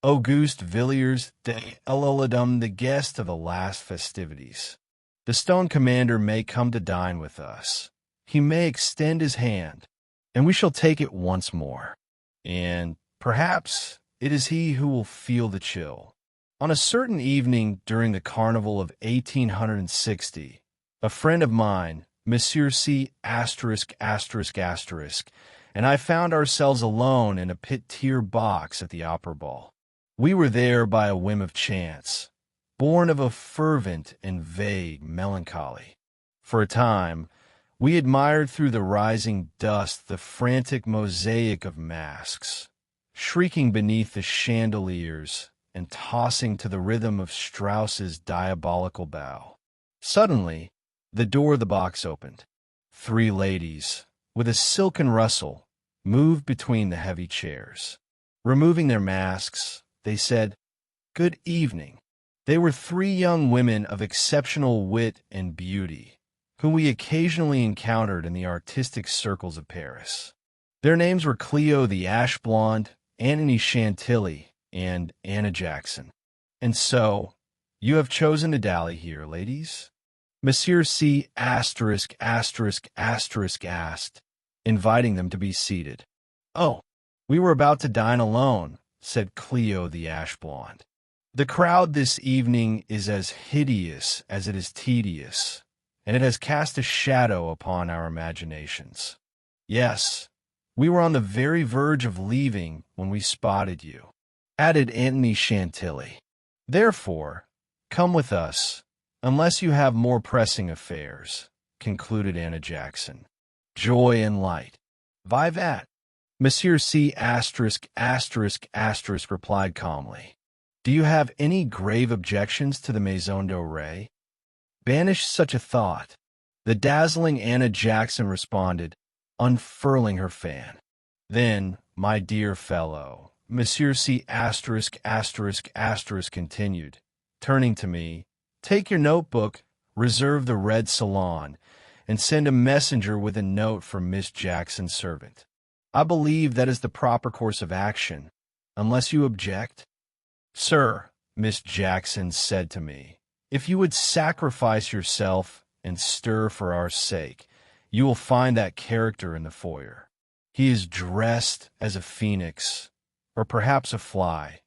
Auguste Villiers de L'Olidum, the guest of the last festivities. The stone commander may come to dine with us. He may extend his hand, and we shall take it once more. And perhaps it is he who will feel the chill. On a certain evening during the carnival of 1860, a friend of mine, Monsieur C*******, and I found ourselves alone in a pit-tier box at the opera ball. We were there by a whim of chance, born of a fervent and vague melancholy. For a time, we admired through the rising dust the frantic mosaic of masks, shrieking beneath the chandeliers and tossing to the rhythm of Strauss's diabolical bow. Suddenly, the door of the box opened. 3 ladies, with a silken rustle, moved between the heavy chairs. Removing their masks, they said, "Good evening." They were 3 young women of exceptional wit and beauty, whom we occasionally encountered in the artistic circles of Paris. Their names were Cleo the Ash Blonde, Anthony Chantilly, and Anna Jackson. "And so, you have chosen to dally here, ladies?" Monsieur C****** asked, inviting them to be seated. "Oh, we were about to dine alone," said Cleo the Ash Blonde. "The crowd this evening is as hideous as it is tedious, and it has cast a shadow upon our imaginations. Yes, we were on the very verge of leaving when we spotted you," added Anthony Chantilly. "Therefore, come with us, unless you have more pressing affairs," concluded Anna Jackson. "Joy and light. Vivat." Monsieur C****** replied calmly. "Do you have any grave objections to the Maison-Doree? Banish such a thought." The dazzling Anna Jackson responded, unfurling her fan. "Then, my dear fellow," Monsieur C**** continued, turning to me, "take your notebook, reserve the red salon, and send a messenger with a note for Miss Jackson's servant. I believe that is the proper course of action, unless you object." "Sir," Miss Jackson said to me, "if you would sacrifice yourself and stir for our sake, you will find that character in the foyer. He is dressed as a phoenix, or perhaps a fly,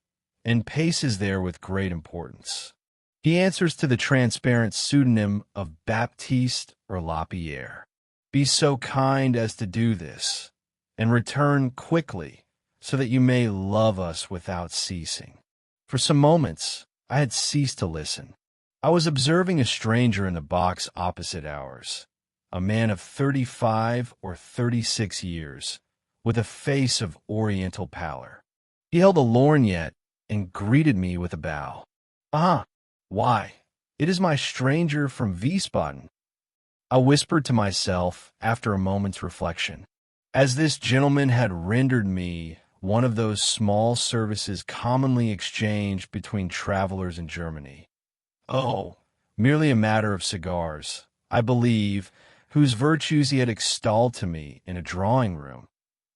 and paces there with great importance. He answers to the transparent pseudonym of Baptiste or Lapierre. Be so kind as to do this, and return quickly, so that you may love us without ceasing." For some moments, I had ceased to listen. I was observing a stranger in the box opposite ours, a man of 35 or 36 years, with a face of oriental pallor. He held a lorgnette and greeted me with a bow. "Ah, why, it is my stranger from Wiesbaden," I whispered to myself after a moment's reflection, as this gentleman had rendered me one of those small services commonly exchanged between travelers in Germany. "Oh, merely a matter of cigars, I believe, whose virtues he had extolled to me in a drawing-room."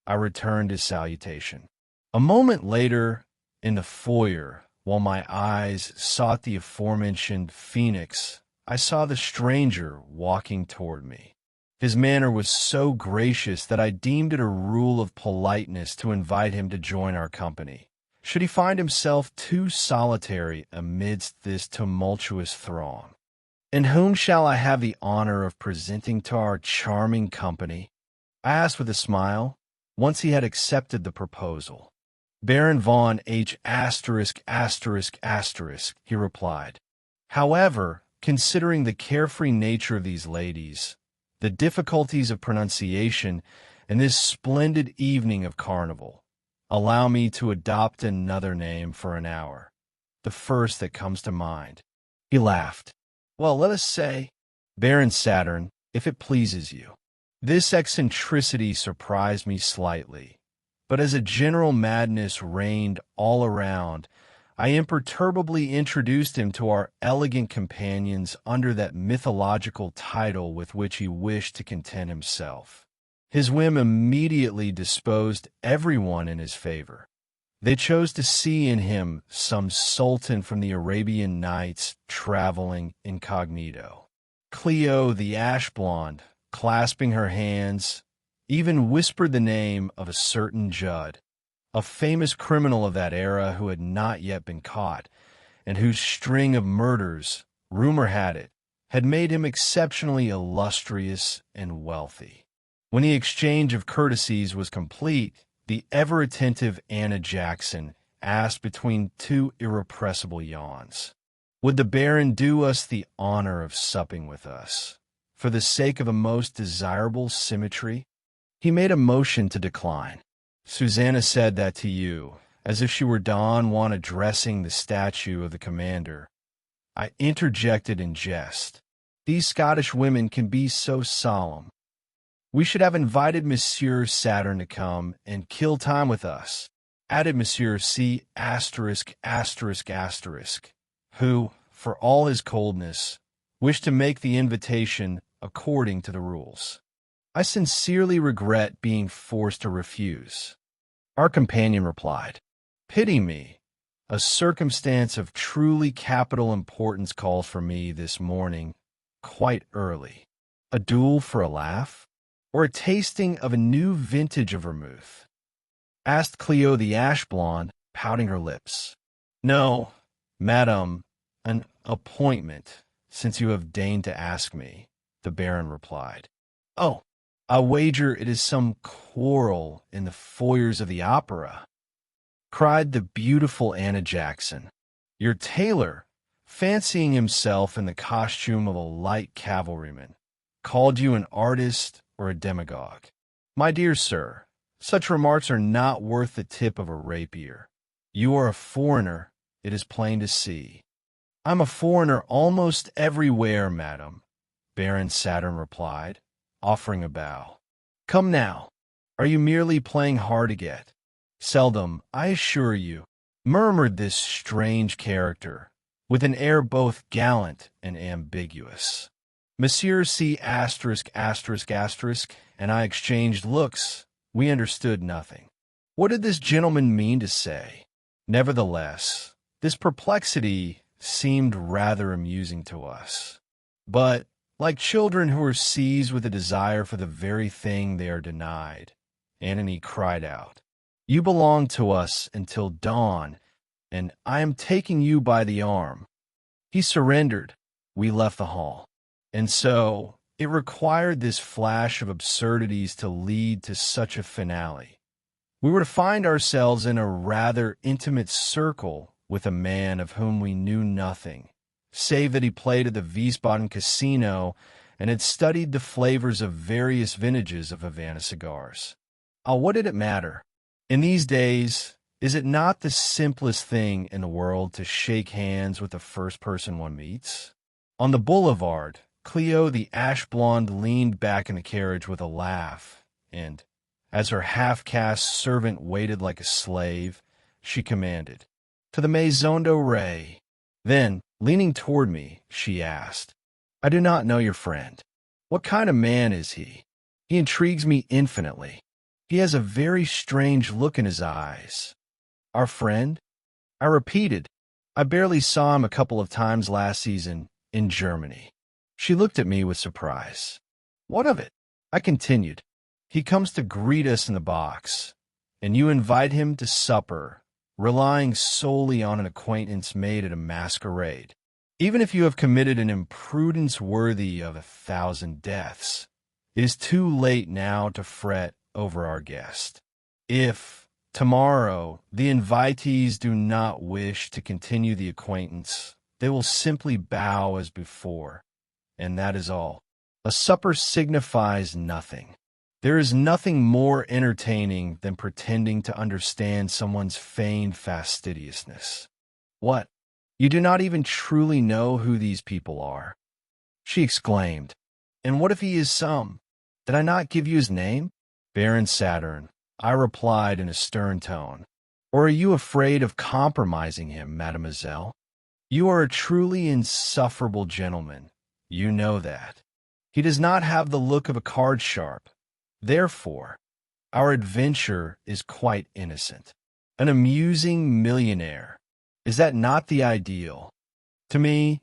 I returned his salutation. A moment later, in the foyer, while my eyes sought the aforementioned phoenix, I saw the stranger walking toward me. His manner was so gracious that I deemed it a rule of politeness to invite him to join our company, should he find himself too solitary amidst this tumultuous throng. "And whom shall I have the honor of presenting to our charming company?" I asked with a smile, once he had accepted the proposal. "Baron von H*****, he replied. However, considering the carefree nature of these ladies, the difficulties of pronunciation, and this splendid evening of carnival, allow me to adopt another name for an hour, the first that comes to mind." He laughed. "Well, let us say Baron Saturn, if it pleases you." This eccentricity surprised me slightly, but as a general madness reigned all around, I imperturbably introduced him to our elegant companions under that mythological title with which he wished to content himself. His whim immediately disposed everyone in his favor. They chose to see in him some sultan from the Arabian Nights traveling incognito. Cleo, the ash blonde, clasping her hands, even whispered the name of a certain Judd, a famous criminal of that era who had not yet been caught, and whose string of murders, rumor had it, had made him exceptionally illustrious and wealthy. When the exchange of courtesies was complete, the ever-attentive Anna Jackson asked between two irrepressible yawns, "Would the Baron do us the honor of supping with us, for the sake of a most desirable symmetry?" He made a motion to decline. "Susanna said that to you, as if she were Don Juan addressing the statue of the commander." I interjected in jest. "These Scottish women can be so solemn. We should have invited Monsieur Saturn to come and kill time with us," added Monsieur C******, who, for all his coldness, wished to make the invitation according to the rules. "I sincerely regret being forced to refuse." Our companion replied, "Pity me. A circumstance of truly capital importance calls for me this morning, quite early. A duel for a laugh? Or a tasting of a new vintage of vermouth?" asked Cleo the ash blonde, pouting her lips. "No, madame, an appointment, since you have deigned to ask me," the Baron replied. "Oh, I wager it is some quarrel in the foyers of the opera," cried the beautiful Anna Jackson. "Your tailor, fancying himself in the costume of a light cavalryman, called you an artist or a demagogue. My dear sir, such remarks are not worth the tip of a rapier. You are a foreigner, it is plain to see." "I'm a foreigner almost everywhere, madam," Baron Saturn replied, offering a bow. "Come now, are you merely playing hard to get?" "Seldom, I assure you," murmured this strange character, with an air both gallant and ambiguous. Monsieur C****** and I exchanged looks. We understood nothing. What did this gentleman mean to say? Nevertheless, this perplexity seemed rather amusing to us. But, like children who are seized with a desire for the very thing they are denied, Antony cried out, "You belong to us until dawn, and I am taking you by the arm." He surrendered. We left the hall. And so, it required this flash of absurdities to lead to such a finale. We were to find ourselves in a rather intimate circle with a man of whom we knew nothing, save that he played at the Wiesbaden Casino and had studied the flavors of various vintages of Havana cigars. What did it matter? In these days, is it not the simplest thing in the world to shake hands with the first person one meets? On the boulevard, Cleo the ash-blonde leaned back in the carriage with a laugh, and, as her half-caste servant waited like a slave, she commanded, "To the Maison-Doree." Then, leaning toward me, she asked, "I do not know your friend. What kind of man is he? He intrigues me infinitely. He has a very strange look in his eyes." "Our friend?" I repeated. "I barely saw him a couple of times last season in Germany." She looked at me with surprise. "What of it?" I continued. "He comes to greet us in the box, and you invite him to supper, relying solely on an acquaintance made at a masquerade. Even if you have committed an imprudence worthy of 1,000 deaths, it is too late now to fret over our guest. If, tomorrow, the invitees do not wish to continue the acquaintance, they will simply bow as before, and that is all. A supper signifies nothing. There is nothing more entertaining than pretending to understand someone's feigned fastidiousness. What? You do not even truly know who these people are?" She exclaimed. "And what if he is some? Did I not give you his name?" "Baron Saturn," I replied in a stern tone. "Or are you afraid of compromising him, mademoiselle? You are a truly insufferable gentleman. You know that. He does not have the look of a card sharp. Therefore, our adventure is quite innocent." An amusing millionaire. Is that not the ideal? To me,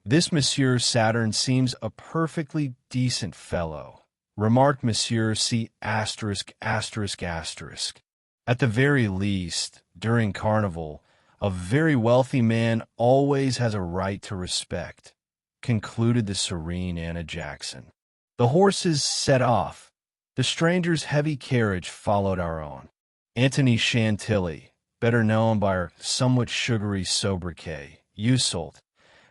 this Monsieur Saturn seems a perfectly decent fellow, remarked Monsieur C******. At the very least, during carnival, a very wealthy man always has a right to respect, concluded the serene Anna Jackson. The horses set off. The stranger's heavy carriage followed our own. Antony Chantilly, better known by our somewhat sugary sobriquet, Usolt,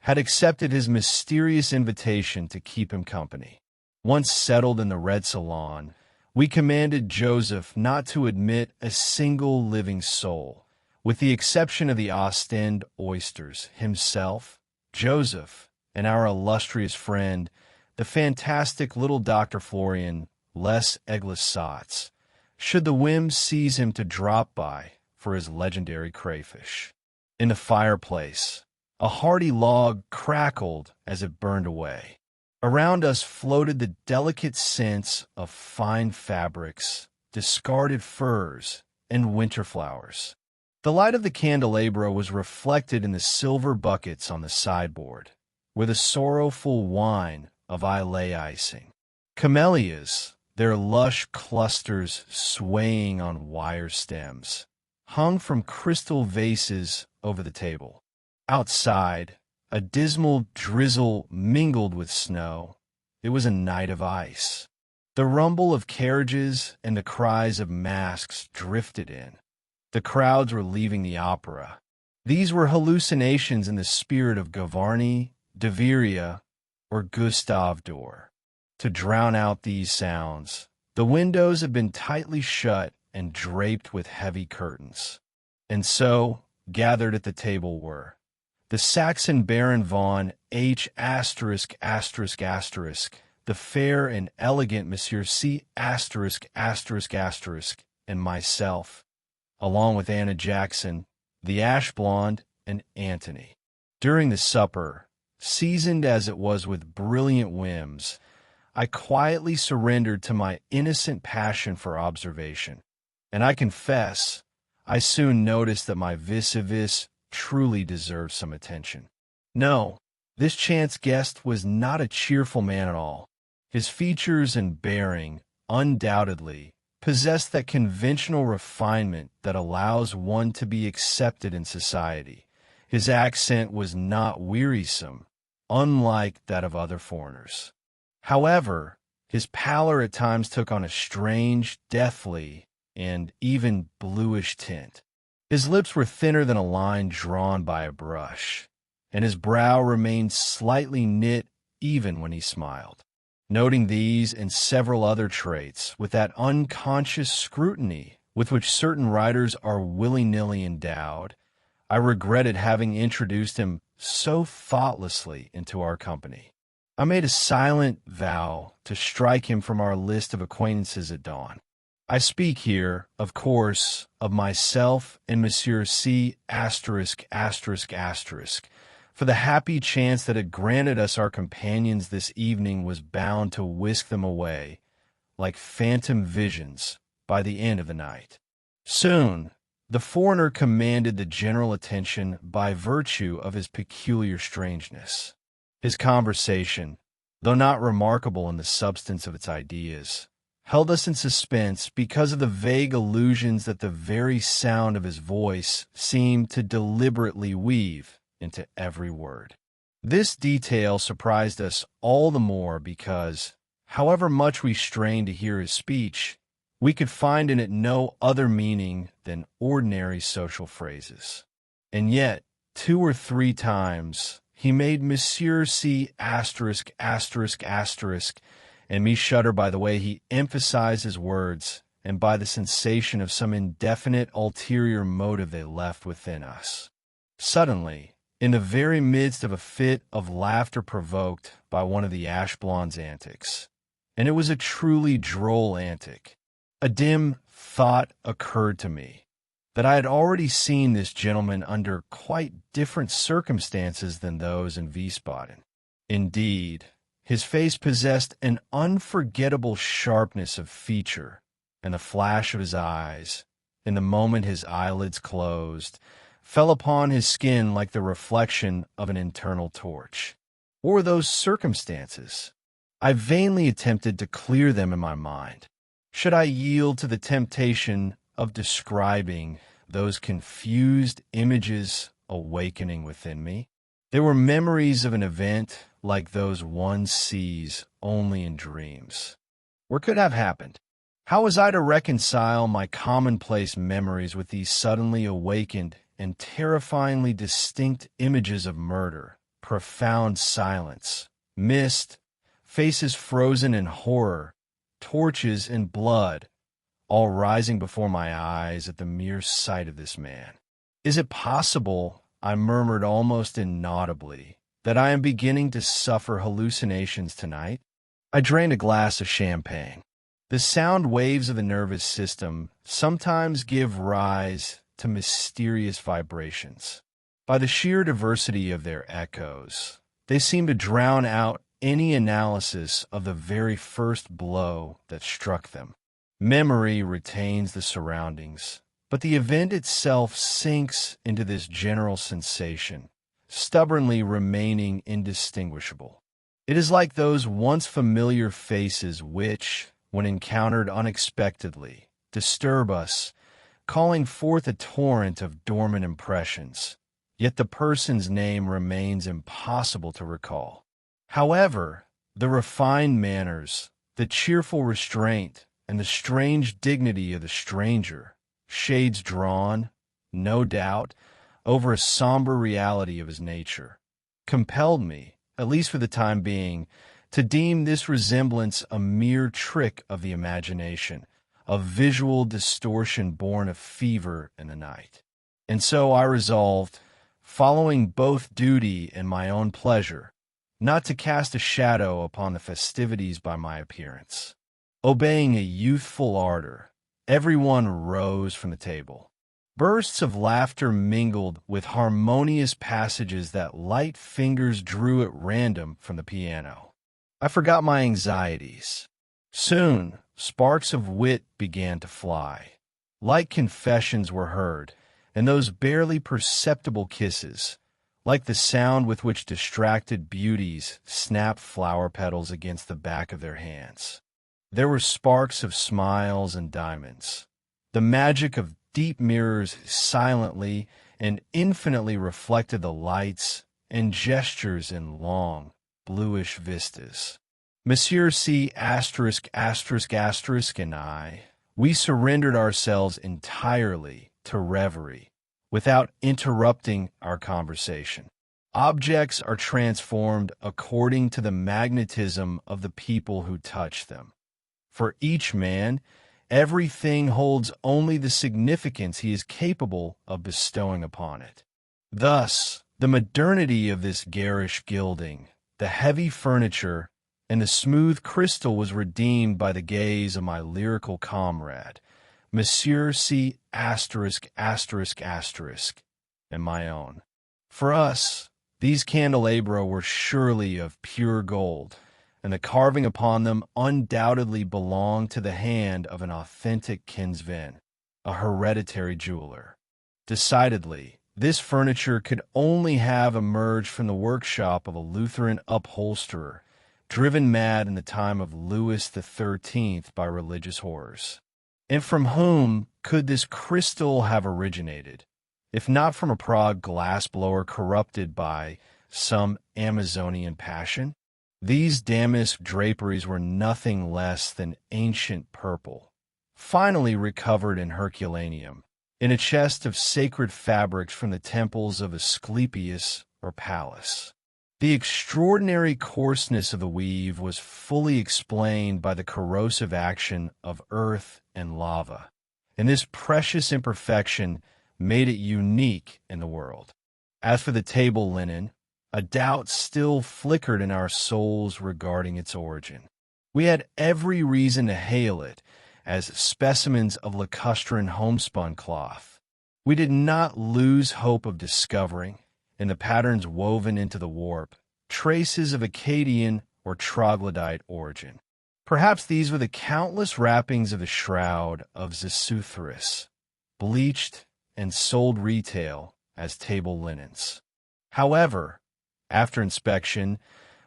had accepted his mysterious invitation to keep him company. Once settled in the red salon, we commanded Joseph not to admit a single living soul, with the exception of the Ostend oysters, himself, Joseph, and our illustrious friend, the fantastic little Dr. Florian Les Eglissats, should the whim seize him to drop by for his legendary crayfish. In the fireplace, a hearty log crackled as it burned away. Around us floated the delicate scents of fine fabrics, discarded furs, and winter flowers. The light of the candelabra was reflected in the silver buckets on the sideboard, where the sorrowful wine of Islay icing. Camellias, their lush clusters swaying on wire stems, hung from crystal vases over the table. Outside, a dismal drizzle mingled with snow. It was a night of ice. The rumble of carriages and the cries of masks drifted in. The crowds were leaving the opera. These were hallucinations in the spirit of Gavarni, de Villiers, or Gustave Dore. To drown out these sounds, the windows had been tightly shut and draped with heavy curtains. And so, gathered at the table were the Saxon Baron von H******, the fair and elegant Monsieur C******, and myself, along with Anna Jackson, the ash blonde, and Antony. During the supper, seasoned as it was with brilliant whims, I quietly surrendered to my innocent passion for observation, and I confess, I soon noticed that my vis-a-vis truly deserved some attention. No, this chance guest was not a cheerful man at all. His features and bearing, undoubtedly, possessed that conventional refinement that allows one to be accepted in society. His accent was not wearisome, unlike that of other foreigners. However, his pallor at times took on a strange, deathly, and even bluish tint. His lips were thinner than a line drawn by a brush, and his brow remained slightly knit even when he smiled. Noting these and several other traits with that unconscious scrutiny with which certain writers are willy-nilly endowed, I regretted having introduced him so thoughtlessly into our company. I made a silent vow to strike him from our list of acquaintances at dawn. I speak here, of course, of myself and Monsieur C******, for the happy chance that had granted us our companions this evening was bound to whisk them away, like phantom visions, by the end of the night. Soon, the foreigner commanded the general attention by virtue of his peculiar strangeness. His conversation, though not remarkable in the substance of its ideas, held us in suspense because of the vague allusions that the very sound of his voice seemed to deliberately weave into every word. This detail surprised us all the more because, however much we strained to hear his speech, we could find in it no other meaning than ordinary social phrases. And yet, 2 or 3 times, he made Monsieur C******, and me shudder by the way he emphasized his words and by the sensation of some indefinite ulterior motive they left within us. Suddenly, in the very midst of a fit of laughter provoked by one of the ash blonde's antics, and it was a truly droll antic, a dim thought occurred to me that I had already seen this gentleman under quite different circumstances than those in Wiesbaden. Indeed, his face possessed an unforgettable sharpness of feature, and the flash of his eyes, in the moment his eyelids closed, fell upon his skin like the reflection of an internal torch. What were those circumstances? I vainly attempted to clear them in my mind. Should I yield to the temptation of describing those confused images awakening within me? They were memories of an event like those one sees only in dreams. What could have happened? How was I to reconcile my commonplace memories with these suddenly awakened and terrifyingly distinct images of murder, profound silence, mist, faces frozen in horror, torches and blood, all rising before my eyes at the mere sight of this man? Is it possible, I murmured almost inaudibly, that I am beginning to suffer hallucinations tonight? I drained a glass of champagne. The sound waves of the nervous system sometimes give rise to mysterious vibrations. By the sheer diversity of their echoes, they seem to drown out any analysis of the very first blow that struck them. Memory retains the surroundings, but the event itself sinks into this general sensation, stubbornly remaining indistinguishable. It is like those once familiar faces which, when encountered unexpectedly, disturb us, calling forth a torrent of dormant impressions, yet the person's name remains impossible to recall. However, the refined manners, the cheerful restraint, and the strange dignity of the stranger, shades drawn, no doubt, over a somber reality of his nature, compelled me, at least for the time being, to deem this resemblance a mere trick of the imagination, a visual distortion born of fever in the night. And so I resolved, following both duty and my own pleasure, not to cast a shadow upon the festivities by my appearance. Obeying a youthful ardor, everyone rose from the table. Bursts of laughter mingled with harmonious passages that light fingers drew at random from the piano. I forgot my anxieties. Soon, sparks of wit began to fly. Light confessions were heard, and those barely perceptible kisses, like the sound with which distracted beauties snap flower petals against the back of their hands. There were sparks of smiles and diamonds. The magic of deep mirrors silently and infinitely reflected the lights and gestures in long, bluish vistas. Monsieur C*** and I, we surrendered ourselves entirely to reverie, without interrupting our conversation. Objects are transformed according to the magnetism of the people who touch them. For each man, everything holds only the significance he is capable of bestowing upon it. Thus, the modernity of this garish gilding, the heavy furniture, and the smooth crystal was redeemed by the gaze of my lyrical comrade, Monsieur C***, and my own. For us, these candelabra were surely of pure gold, and the carving upon them undoubtedly belonged to the hand of an authentic kinsman, a hereditary jeweler. Decidedly, this furniture could only have emerged from the workshop of a Lutheran upholsterer, driven mad in the time of Louis XIII by religious horrors. And from whom could this crystal have originated, if not from a Prague glassblower corrupted by some Amazonian passion? These damask draperies were nothing less than ancient purple, finally recovered in Herculaneum, in a chest of sacred fabrics from the temples of Asclepius or Pallas. The extraordinary coarseness of the weave was fully explained by the corrosive action of earth and lava, and this precious imperfection made it unique in the world. As for the table linen, a doubt still flickered in our souls regarding its origin. We had every reason to hail it as specimens of lacustrine homespun cloth. We did not lose hope of discovering, in the patterns woven into the warp, traces of Akkadian or troglodyte origin. Perhaps these were the countless wrappings of the shroud of Xisuthris, bleached, and sold retail as table linens. However, after inspection,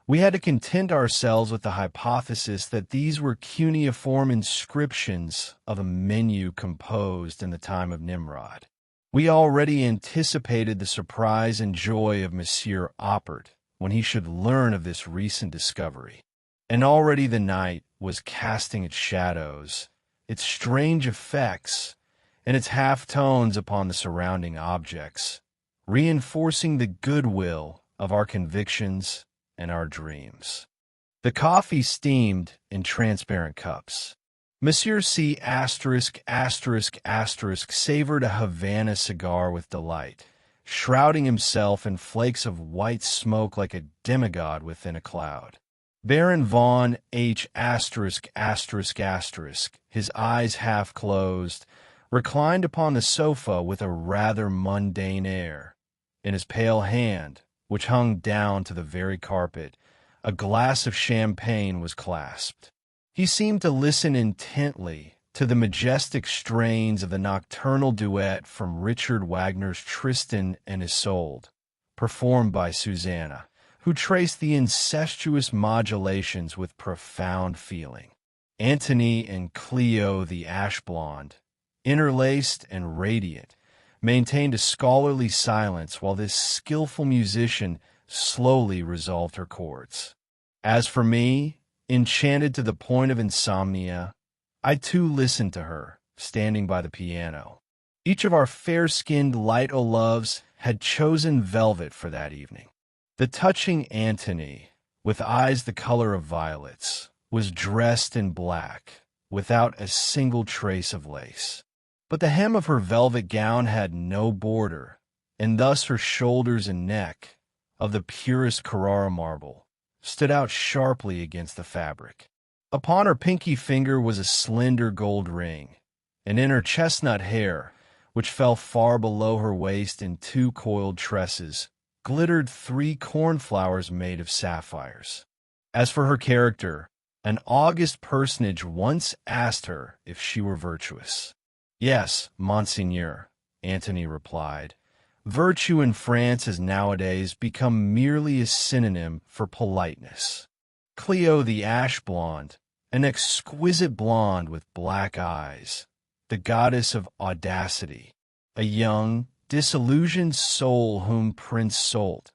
we had to content ourselves with the hypothesis that these were cuneiform inscriptions of a menu composed in the time of Nimrod. We already anticipated the surprise and joy of Monsieur Oppert when he should learn of this recent discovery. And already the night was casting its shadows, its strange effects, and its half-tones upon the surrounding objects, reinforcing the goodwill of our convictions and our dreams. The coffee steamed in transparent cups. Monsieur C*** savored a Havana cigar with delight, shrouding himself in flakes of white smoke like a demigod within a cloud. Baron von H***, his eyes half closed, reclined upon the sofa with a rather mundane air. In his pale hand, which hung down to the very carpet, a glass of champagne was clasped. He seemed to listen intently to the majestic strains of the nocturnal duet from Richard Wagner's Tristan and Isolde, performed by Susanna, who traced the incestuous modulations with profound feeling. Antony and Cleo the ash-blonde, interlaced and radiant, maintained a scholarly silence while this skillful musician slowly resolved her chords. As for me, enchanted to the point of insomnia, I too listened to her, standing by the piano. Each of our fair-skinned light-o'-loves had chosen velvet for that evening. The touching Antony, with eyes the color of violets, was dressed in black, without a single trace of lace. But the hem of her velvet gown had no border, and thus her shoulders and neck, of the purest Carrara marble, stood out sharply against the fabric. Upon her pinky finger was a slender gold ring, and in her chestnut hair, which fell far below her waist in two coiled tresses, glittered 3 cornflowers made of sapphires. As for her character, an august personage once asked her if she were virtuous. "Yes, monseigneur," Antony replied. "Virtue in France has nowadays become merely a synonym for politeness." Cleo the ash-blonde, an exquisite blonde with black eyes, the goddess of audacity, a young, disillusioned soul whom Prince Soult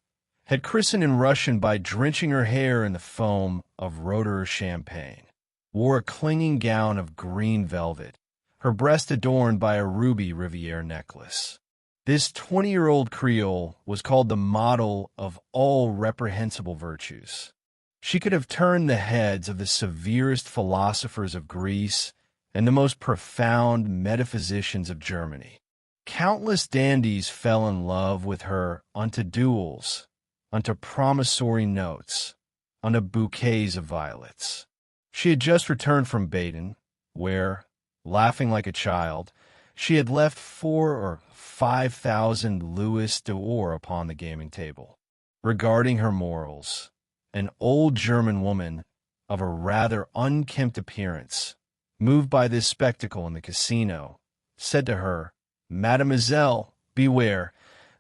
had christened in Russian by drenching her hair in the foam of Roederer champagne, wore a clinging gown of green velvet, her breast adorned by a ruby Riviere necklace. This 20-year-old Creole was called the model of all reprehensible virtues. She could have turned the heads of the severest philosophers of Greece and the most profound metaphysicians of Germany. Countless dandies fell in love with her unto duels, unto promissory notes, unto bouquets of violets. She had just returned from Baden, where, laughing like a child, she had left 4,000 or 5,000 louis d'or upon the gaming table. Regarding her morals, an old German woman of a rather unkempt appearance, moved by this spectacle in the casino, said to her, "Mademoiselle, beware.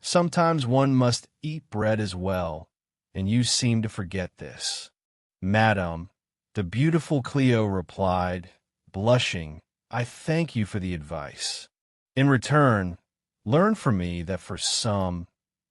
Sometimes one must eat bread as well, and you seem to forget this." "Madame," the beautiful Cleo replied, blushing, "I thank you for the advice. In return, learn from me that for some,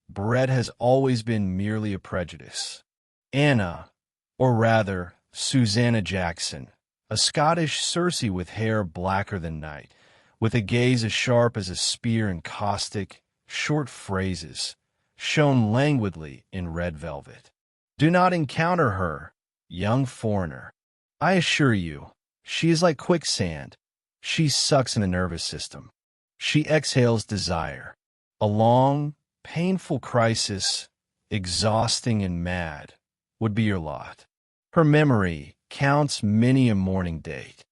bread has always been merely a prejudice." Anna, or rather, Susanna Jackson, a Scottish Circe with hair blacker than night, with a gaze as sharp as a spear and caustic, short phrases, shone languidly in red velvet. Do not encounter her, young foreigner. I assure you, she is like quicksand. She sucks in the nervous system. She exhales desire. A long, painful crisis, exhausting and mad, would be your lot. Her memory counts many a morning date.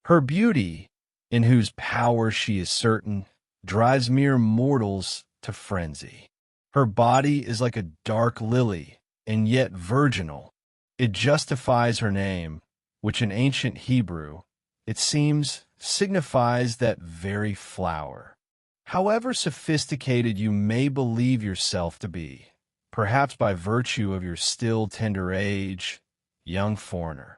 Her beauty, in whose power she is certain, drives mere mortals to frenzy. Her body is like a dark lily, and yet virginal. It justifies her name, which in ancient Hebrew, it seems, signifies that very flower. However sophisticated you may believe yourself to be, perhaps by virtue of your still tender age, young foreigner.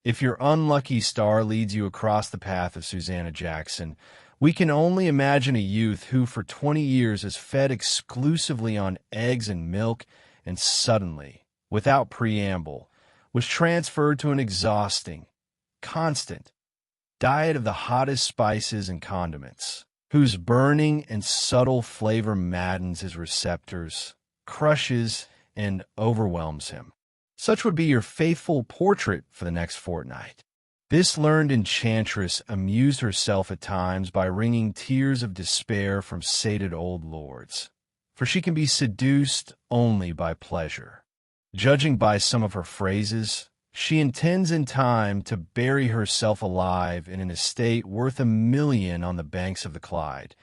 If your unlucky star leads you across the path of Susanna Jackson, we can only imagine a youth who for 20 years has fed exclusively on eggs and milk and suddenly, without preamble, was transferred to an exhausting, constant diet of the hottest spices and condiments, whose burning and subtle flavor maddens his receptors, crushes, and overwhelms him. Such would be your faithful portrait for the next fortnight. This learned enchantress amused herself at times by wringing tears of despair from sated old lords, for she can be seduced only by pleasure. Judging by some of her phrases, she intends in time to bury herself alive in an estate worth $1 million on the banks of the Clyde,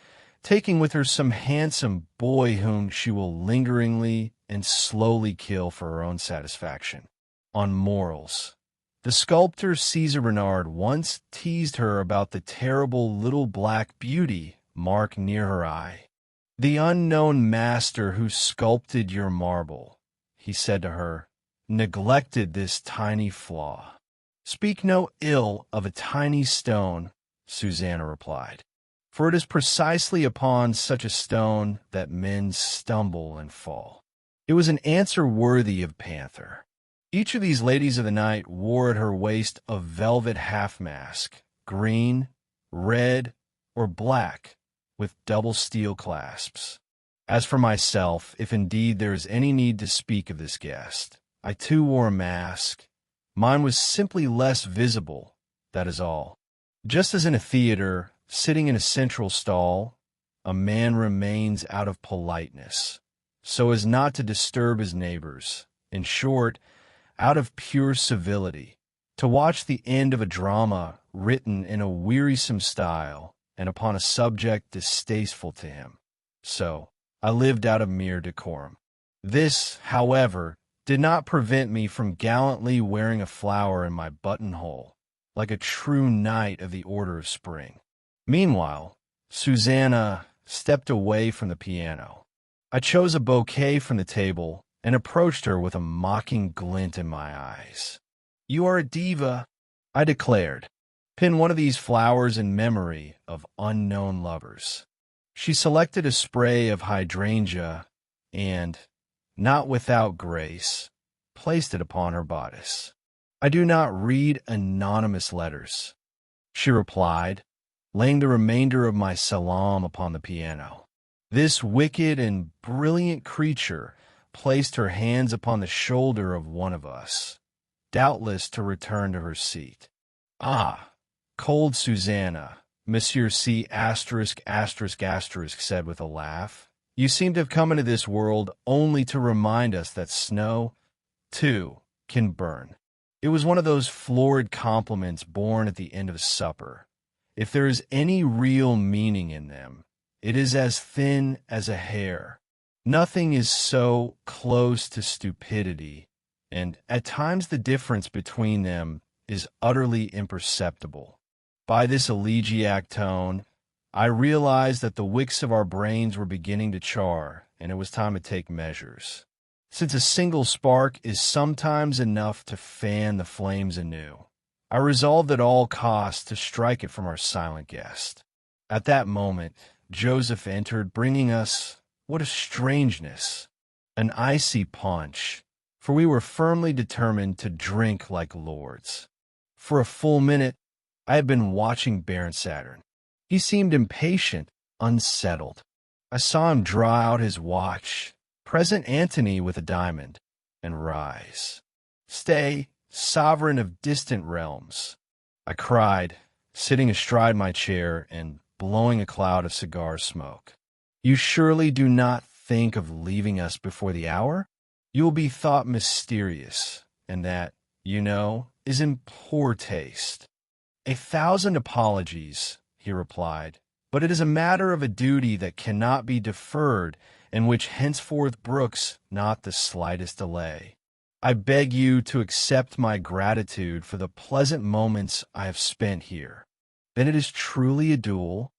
taking with her some handsome boy whom she will lingeringly and slowly kill for her own satisfaction. On morals, the sculptor Caesar Bernard once teased her about the terrible little black beauty marked near her eye. "The unknown master who sculpted your marble," he said to her, "neglected this tiny flaw." "Speak no ill of a tiny stone," Susanna replied, "for it is precisely upon such a stone that men stumble and fall." It was an answer worthy of Panther. Each of these ladies of the night wore at her waist a velvet half-mask, green, red, or black, with double steel clasps. As for myself, if indeed there is any need to speak of this guest, I too wore a mask. Mine was simply less visible, that is all. Just as in a theater, sitting in a central stall, a man remains out of politeness, so as not to disturb his neighbors. In short, out of pure civility, to watch the end of a drama written in a wearisome style and upon a subject distasteful to him. So, I lived out of mere decorum. This, however, did not prevent me from gallantly wearing a flower in my buttonhole, like a true knight of the Order of Spring. Meanwhile, Susanna stepped away from the piano. I chose a bouquet from the table and approached her with a mocking glint in my eyes. "You are a diva," I declared. "Pin one of these flowers in memory of unknown lovers." She selected a spray of hydrangea and, not without grace, placed it upon her bodice. "I do not read anonymous letters," she replied, laying the remainder of my salaam upon the piano. This wicked and brilliant creature placed her hands upon the shoulder of one of us, doubtless to return to her seat. "Ah, cold Susanna," Monsieur C*** said with a laugh. "You seem to have come into this world only to remind us that snow, too, can burn." It was one of those florid compliments born at the end of supper. If there is any real meaning in them, it is as thin as a hair. Nothing is so close to stupidity, and at times the difference between them is utterly imperceptible. By this elegiac tone, I realized that the wicks of our brains were beginning to char, and it was time to take measures. Since a single spark is sometimes enough to fan the flames anew, I resolved at all costs to strike it from our silent guest. At that moment, Joseph entered, bringing us, what a strangeness, an icy punch, for we were firmly determined to drink like lords. For a full minute, I had been watching Baron Saturn. He seemed impatient, unsettled. I saw him draw out his watch, present Antony with a diamond, and rise. "Stay, sovereign of distant realms," I cried, sitting astride my chair and blowing a cloud of cigar smoke. "You surely do not think of leaving us before the hour? You will be thought mysterious, and that, you know, is in poor taste." "A thousand apologies," he replied, "but it is a matter of a duty that cannot be deferred, and which henceforth brooks not the slightest delay. I beg you to accept my gratitude for the pleasant moments I have spent here." "Then it is truly a duel?"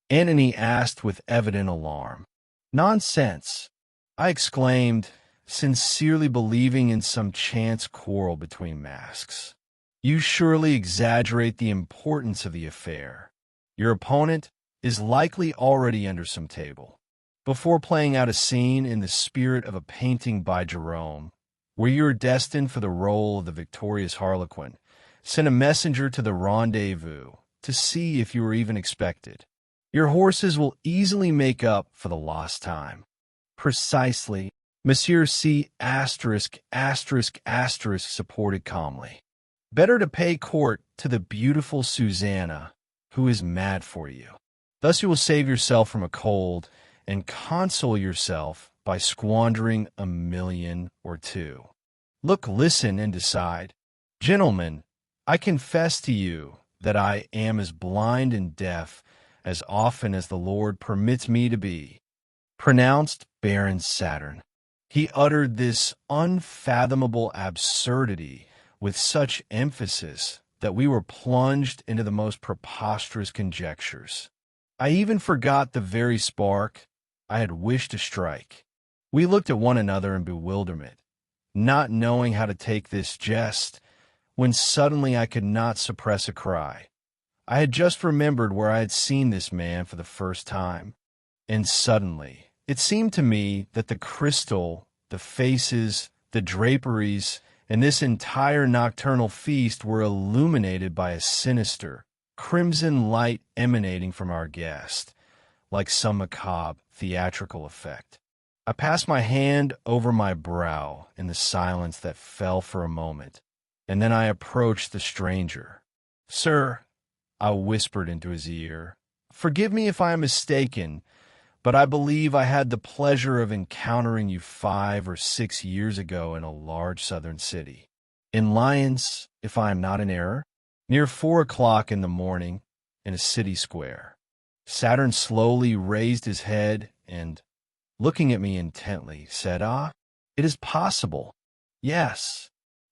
Antony asked with evident alarm. Nonsense, I exclaimed, sincerely believing in some chance quarrel between masks. You surely exaggerate the importance of the affair. Your opponent is likely already under some table. Before playing out a scene in the spirit of a painting by Jerome, where you are destined for the role of the victorious Harlequin, send a messenger to the rendezvous to see if you are even expected. Your horses will easily make up for the lost time. Precisely, Monsieur C*** supported calmly. Better to pay court to the beautiful Susanna, who is mad for you. Thus you will save yourself from a cold and console yourself by squandering $1 million or $2 million. Look, listen, and decide. Gentlemen, I confess to you that I am as blind and deaf as often as the Lord permits me to be, pronounced Baron Saturn. He uttered this unfathomable absurdity with such emphasis that we were plunged into the most preposterous conjectures. I even forgot the very spark I had wished to strike. We looked at one another in bewilderment, not knowing how to take this jest, when suddenly I could not suppress a cry. I had just remembered where I had seen this man for the first time, and suddenly it seemed to me that the crystal, the faces, the draperies, and this entire nocturnal feast were illuminated by a sinister, crimson light emanating from our guest, like some macabre theatrical effect. I passed my hand over my brow in the silence that fell for a moment, and then I approached the stranger. "Sir," I whispered into his ear, "forgive me if I am mistaken, but I believe I had the pleasure of encountering you 5 or 6 years ago in a large southern city. In Lyons, if I am not in error, near 4 o'clock in the morning, in a city square." Saturn slowly raised his head and, looking at me intently, said, "Ah, it is possible. Yes."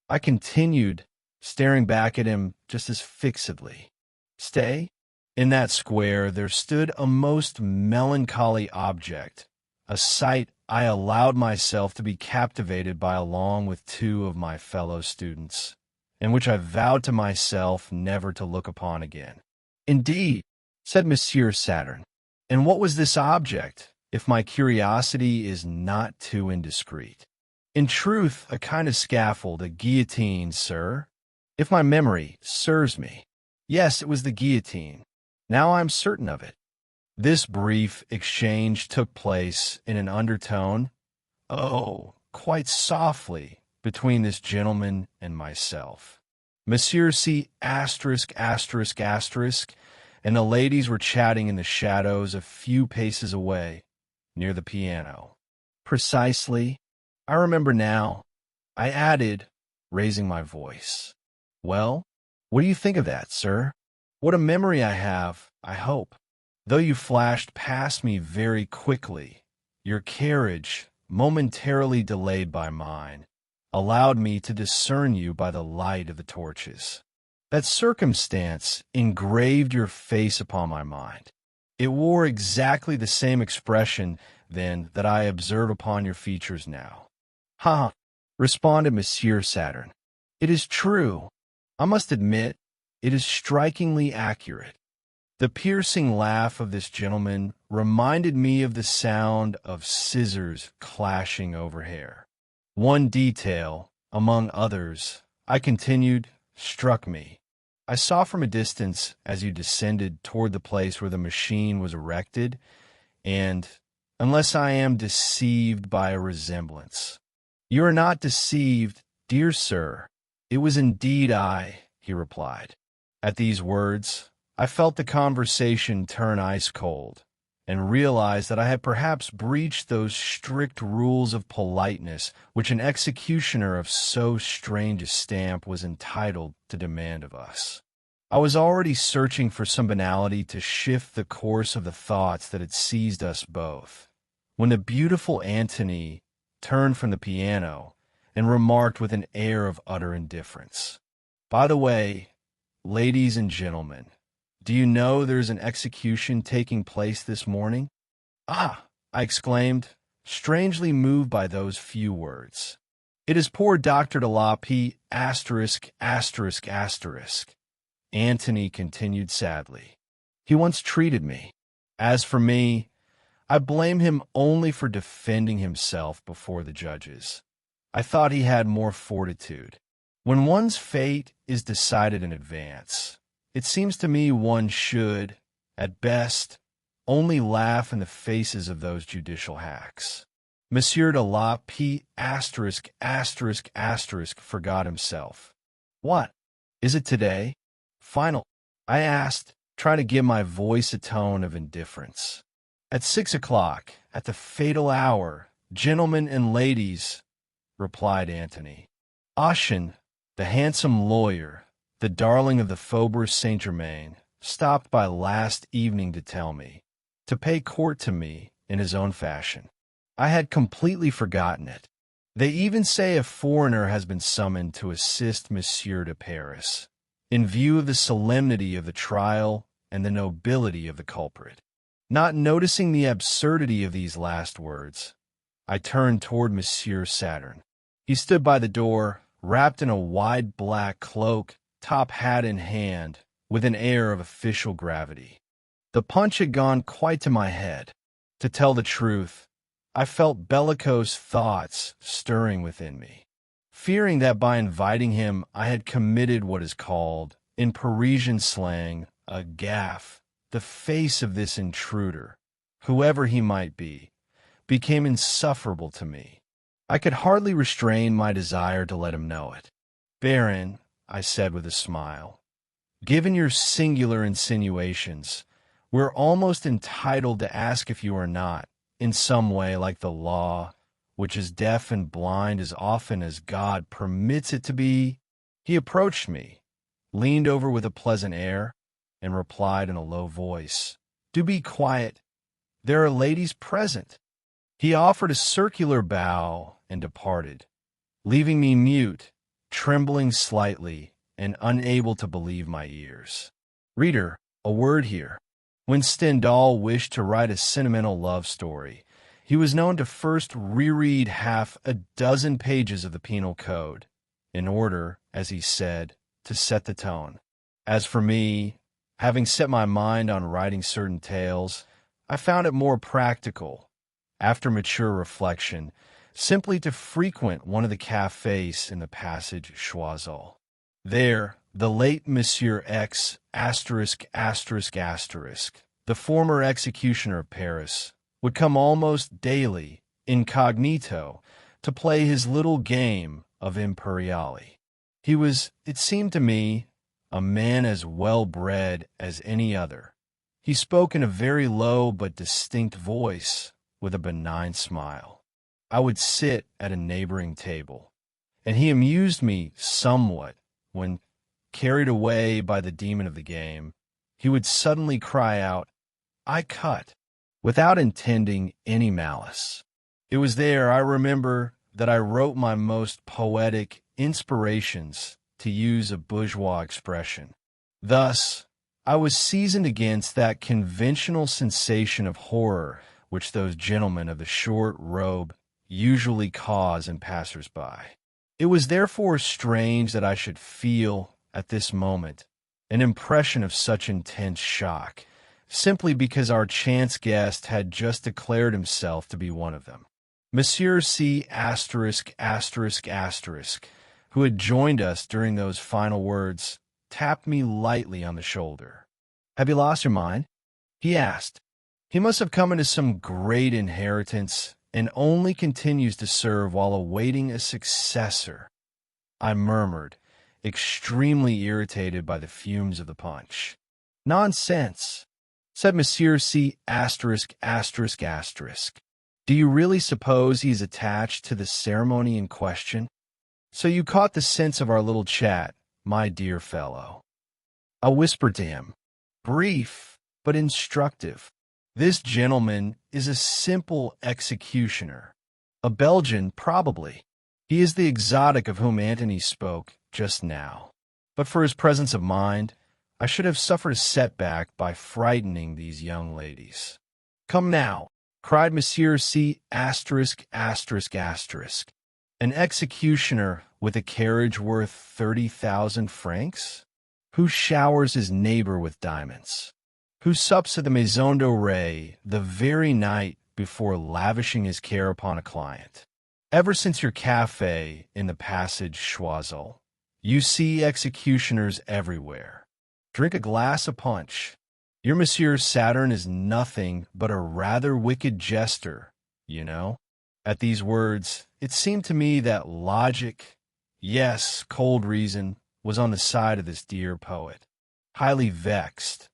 I continued, staring back at him just as fixedly. "Stay." In that square there stood a most melancholy object, a sight I allowed myself to be captivated by along with 2 of my fellow students, and which I vowed to myself never to look upon again. "Indeed," said Monsieur Saturn. "And what was this object, if my curiosity is not too indiscreet?" "In truth, a kind of scaffold, a guillotine, sir, if my memory serves me. Yes, it was the guillotine. Now I am certain of it." This brief exchange took place in an undertone, quite softly, between this gentleman and myself. Monsieur C*** and the ladies were chatting in the shadows a few paces away, near the piano. "Precisely. I remember now," I added, raising my voice. "Well, what do you think of that, sir? What a memory I have, I hope. Though you flashed past me very quickly, your carriage, momentarily delayed by mine, allowed me to discern you by the light of the torches. That circumstance engraved your face upon my mind. It wore exactly the same expression, then, that I observe upon your features now." "Ha!" responded Monsieur Saturn. "It is true. I must admit, it is strikingly accurate." The piercing laugh of this gentleman reminded me of the sound of scissors clashing over hair. "One detail, among others," I continued, "struck me. I saw from a distance, as you descended toward the place where the machine was erected, and, unless I am deceived by a resemblance—" "You are not deceived, dear sir. It was indeed I," he replied. At these words, I felt the conversation turn ice cold, and realized that I had perhaps breached those strict rules of politeness which an executioner of so strange a stamp was entitled to demand of us. I was already searching for some banality to shift the course of the thoughts that had seized us both, when the beautiful Antony turned from the piano and remarked with an air of utter indifference, "By the way, ladies and gentlemen, Do you know there's an execution taking place this morning?" "Ah!" I exclaimed, strangely moved by those few words. "It is poor Dr. de la P***. Antony continued sadly. "He once treated me. As for me, I blame him only for defending himself before the judges. I thought he had more fortitude. When one's fate is decided in advance, it seems to me one should, at best, only laugh in the faces of those judicial hacks." Monsieur de la P*** forgot himself. "What? Is it today? Final?" I asked, trying to give my voice a tone of indifference. "At 6 o'clock, at the fatal hour, gentlemen and ladies," replied Antony. Ossian, the handsome lawyer, the darling of the Faubourg Saint-Germain, stopped by last evening to tell me, to pay court to me in his own fashion. I had completely forgotten it. They even say a foreigner has been summoned to assist Monsieur de Paris, in view of the solemnity of the trial and the nobility of the culprit. Not noticing the absurdity of these last words, I turned toward Monsieur Saturn. He stood by the door, wrapped in a wide black cloak, top hat in hand, with an air of official gravity. The punch had gone quite to my head. To tell the truth, I felt bellicose thoughts stirring within me, fearing that by inviting him I had committed what is called, in Parisian slang, a gaffe. The face of this intruder, whoever he might be, became insufferable to me. I could hardly restrain my desire to let him know it. "Baron," I said with a smile, "given your singular insinuations, we're almost entitled to ask if you are not, in some way like the law, which is deaf and blind as often as God permits it to be." He approached me, leaned over with a pleasant air, and replied in a low voice, "Do be quiet. There are ladies present." He offered a circular bow and departed, leaving me mute, trembling slightly, and unable to believe my ears. Reader, a word here. When Stendhal wished to write a sentimental love story, he was known to first reread half a dozen pages of the Penal Code, in order, as he said, to set the tone. As for me, having set my mind on writing certain tales, I found it more practical, after mature reflection, simply to frequent one of the cafés in the passage Choiseul. There, the late Monsieur X***, the former executioner of Paris, would come almost daily, incognito, to play his little game of impeccably. He was, it seemed to me, a man as well-bred as any other. He spoke in a very low but distinct voice, with a benign smile. I would sit at a neighboring table, and he amused me somewhat when, carried away by the demon of the game, he would suddenly cry out, "I cut," without intending any malice. It was there, I remember, that I wrote my most poetic inspirations, to use a bourgeois expression. Thus, I was seasoned against that conventional sensation of horror which those gentlemen of the short robe usually cause in passers-by. It was therefore strange that I should feel, at this moment, an impression of such intense shock, simply because our chance guest had just declared himself to be one of them. Monsieur C***, who had joined us during those final words, tapped me lightly on the shoulder. "Have you lost your mind?" he asked. "He must have come into some great inheritance and only continues to serve while awaiting a successor," I murmured, extremely irritated by the fumes of the punch. "Nonsense," said Monsieur C***. "Do you really suppose he is attached to the ceremony in question? So you caught the sense of our little chat, my dear fellow." I whispered to him, brief but instructive. "This gentleman is a simple executioner, a Belgian probably. He is the exotic of whom Antony spoke just now. But for his presence of mind, I should have suffered a setback by frightening these young ladies. Come now, cried Monsieur C*******. An executioner with a carriage worth 30,000 francs? Who showers his neighbor with diamonds? Who sups at the Maison-Dorée the very night before lavishing his care upon a client? Ever since your café in the passage Choiseul, you see executioners everywhere. Drink a glass of punch. Your Monsieur Saturn is nothing but a rather wicked jester, you know. At these words, it seemed to me that logic, yes, cold reason, was on the side of this dear poet. Highly vexed,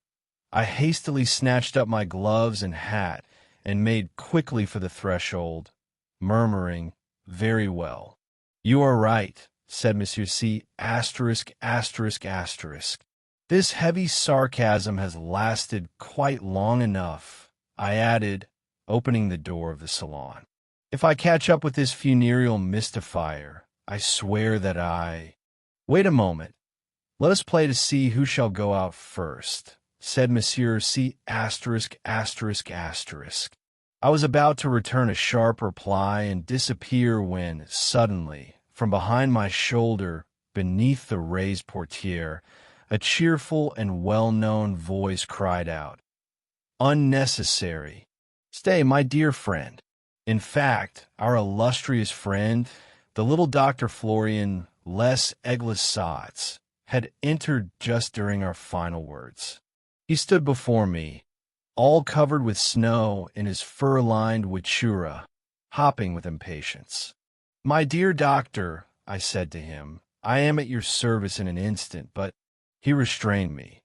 I hastily snatched up my gloves and hat and made quickly for the threshold, murmuring, "Very well." "You are right," said Monsieur C******. This heavy sarcasm has lasted quite long enough, I added, opening the door of the salon. If I catch up with this funereal mystifier, I swear that I— "Wait a moment. Let us play to see who shall go out first," said Monsieur C******. I was about to return a sharp reply and disappear when, suddenly, from behind my shoulder, beneath the raised portière, a cheerful and well-known voice cried out, "Unnecessary! Stay, my dear friend." In fact, our illustrious friend, the little Dr. Florian Les Eglissats, had entered just during our final words. He stood before me, all covered with snow in his fur-lined voitura, hopping with impatience. "My dear doctor," I said to him, "I am at your service in an instant, but—" He restrained me.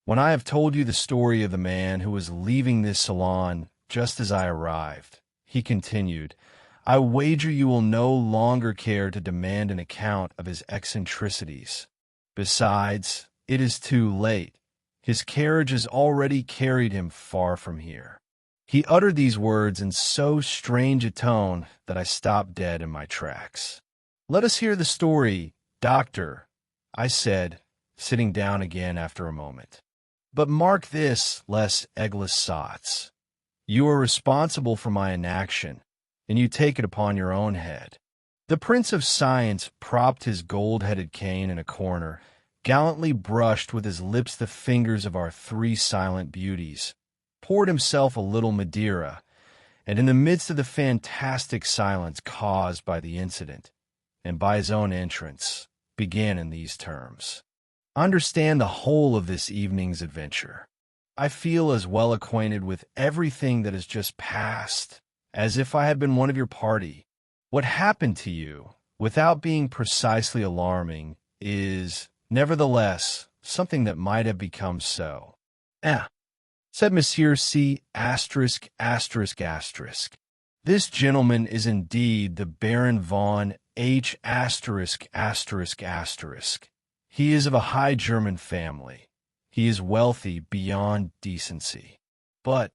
"When I have told you the story of the man who was leaving this salon just as I arrived," he continued, "I wager you will no longer care to demand an account of his eccentricities. Besides, it is too late. His carriage has already carried him far from here." He uttered these words in so strange a tone that I stopped dead in my tracks. "Let us hear the story, doctor," I said, sitting down again after a moment. "But mark this, Les Eglissats. You are responsible for my inaction, and you take it upon your own head." The Prince of Science propped his gold-headed cane in a corner, gallantly brushed with his lips the fingers of our three silent beauties, poured himself a little Madeira, and in the midst of the fantastic silence caused by the incident, and by his own entrance, began in these terms. "I understand the whole of this evening's adventure. I feel as well acquainted with everything that has just passed as if I had been one of your party. What happened to you, without being precisely alarming, is, nevertheless, something that might have become so." Said Monsieur C******. "This gentleman is indeed the Baron von H*****. He is of a high German family. He is wealthy beyond decency. But,"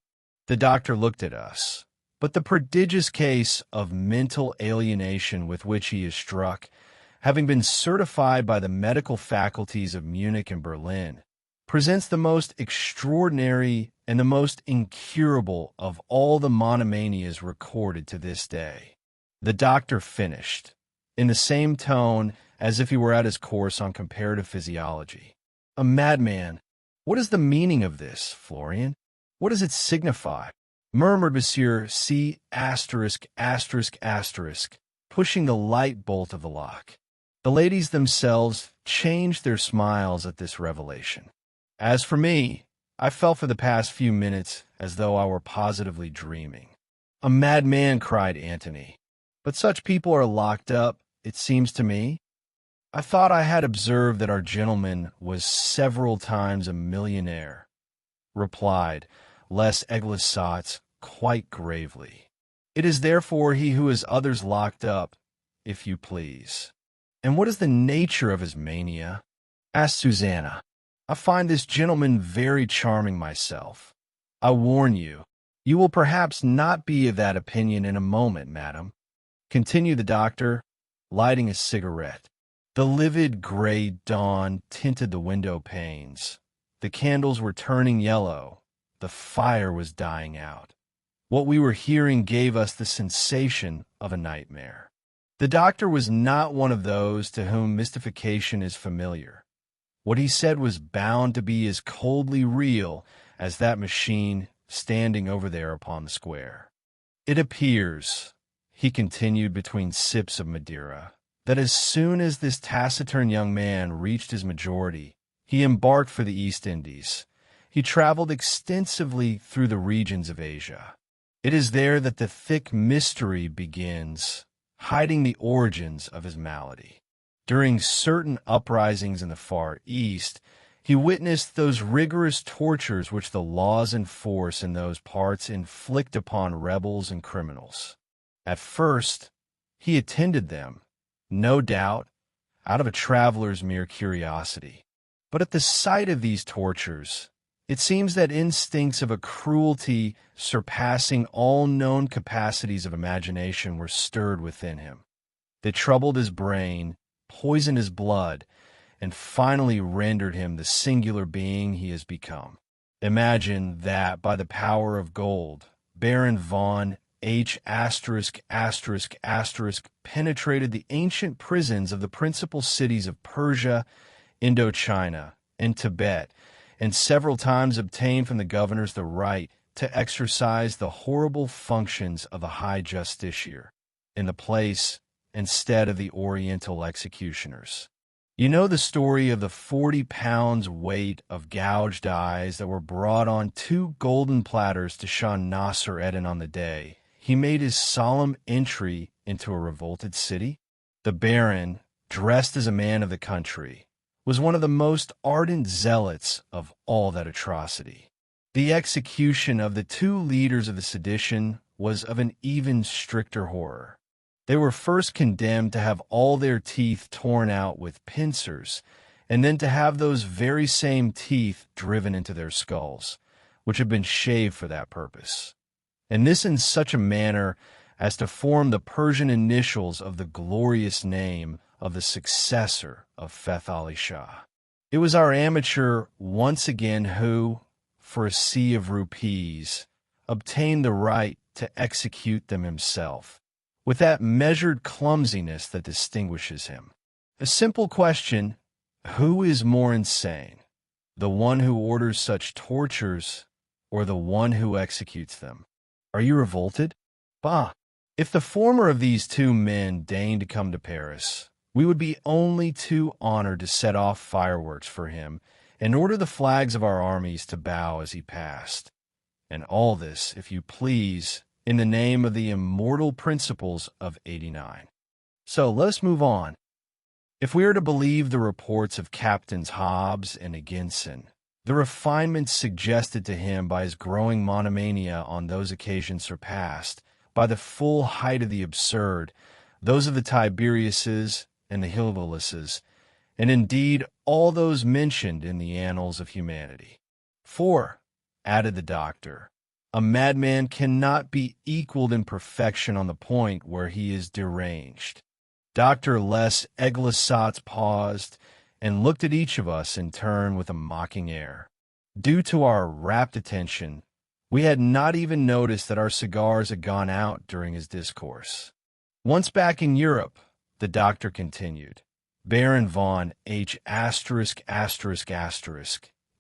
the doctor looked at us, "but the prodigious case of mental alienation with which he is struck, having been certified by the medical faculties of Munich and Berlin, presents the most extraordinary and the most incurable of all the monomanias recorded to this day." The doctor finished, in the same tone as if he were at his course on comparative physiology. "A madman! What is the meaning of this, Florian? What does it signify?" murmured Monsieur C*****, pushing the light bolt of the lock. The ladies themselves changed their smiles at this revelation. As for me, I felt for the past few minutes as though I were positively dreaming. "A madman!" cried Antony. "But such people are locked up, it seems to me." "I thought I had observed that our gentleman was several times a millionaire," replied Les Eglissats quite gravely. "It is therefore he who has others locked up, if you please." "And what is the nature of his mania?" asked Susanna. "I find this gentleman very charming myself. I warn you, you will perhaps not be of that opinion in a moment, madam," continued the doctor, lighting a cigarette. The livid gray dawn tinted the window panes, The candles were turning yellow. The fire was dying out. What we were hearing gave us the sensation of a nightmare. The doctor was not one of those to whom mystification is familiar. What he said was bound to be as coldly real as that machine standing over there upon the square. It appears, he continued between sips of Madeira, that as soon as this taciturn young man reached his majority, he embarked for the East Indies. He traveled extensively through the regions of Asia. It is there that the thick mystery begins, hiding the origins of his malady. During certain uprisings in the Far East, he witnessed those rigorous tortures which the laws and force in those parts inflict upon rebels and criminals. At first, he attended them, no doubt, out of a traveler's mere curiosity. But at the sight of these tortures, it seems that instincts of a cruelty surpassing all known capacities of imagination were stirred within him. They troubled his brain, poisoned his blood, and finally rendered him the singular being he has become. Imagine that by the power of gold, Baron von H*** penetrated the ancient prisons of the principal cities of Persia, Indochina, and Tibet, and several times obtained from the governors the right to exercise the horrible functions of a high justiciar in the place instead of the oriental executioners. You know the story of the 40 pounds weight of gouged eyes that were brought on 2 golden platters to Shah Nasr-Eddin on the day he made his solemn entry into a revolted city? The Baron, dressed as a man of the country, was one of the most ardent zealots of all that atrocity. The execution of the 2 leaders of the sedition was of an even stricter horror. They were first condemned to have all their teeth torn out with pincers, and then to have those very same teeth driven into their skulls, which had been shaved for that purpose. And this in such a manner as to form the Persian initials of the glorious name of the successor of Feth Ali Shah. It was our amateur once again who, for a sea of rupees, obtained the right to execute them himself, with that measured clumsiness that distinguishes him. A simple question: who is more insane, the one who orders such tortures or the one who executes them? Are you revolted? Bah! If the former of these 2 men deigned to come to Paris, we would be only too honored to set off fireworks for him and order the flags of our armies to bow as he passed. And all this, if you please, in the name of the immortal principles of '89. So let us move on. If we are to believe the reports of Captains Hobbs and Higginson, the refinements suggested to him by his growing monomania on those occasions surpassed, by the full height of the absurd, those of the Tiberiuses and the Hilvaluses, and indeed all those mentioned in the annals of humanity. For, added the doctor, a madman cannot be equaled in perfection on the point where he is deranged. Dr. Les Eglissats paused and looked at each of us in turn with a mocking air. Due to our rapt attention, we had not even noticed that our cigars had gone out during his discourse. Once back in Europe, the doctor continued, Baron von H***,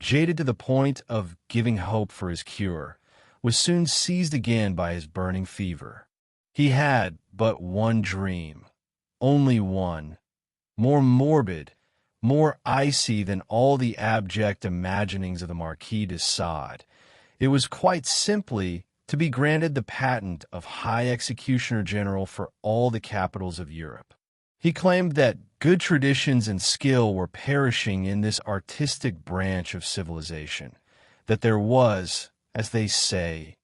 jaded to the point of giving hope for his cure, was soon seized again by his burning fever. He had but one dream, only one, more morbid, more icy than all the abject imaginings of the Marquis de Sade. It was quite simply to be granted the patent of High Executioner General for all the capitals of Europe. He claimed that good traditions and skill were perishing in this artistic branch of civilization, that there was, as they say,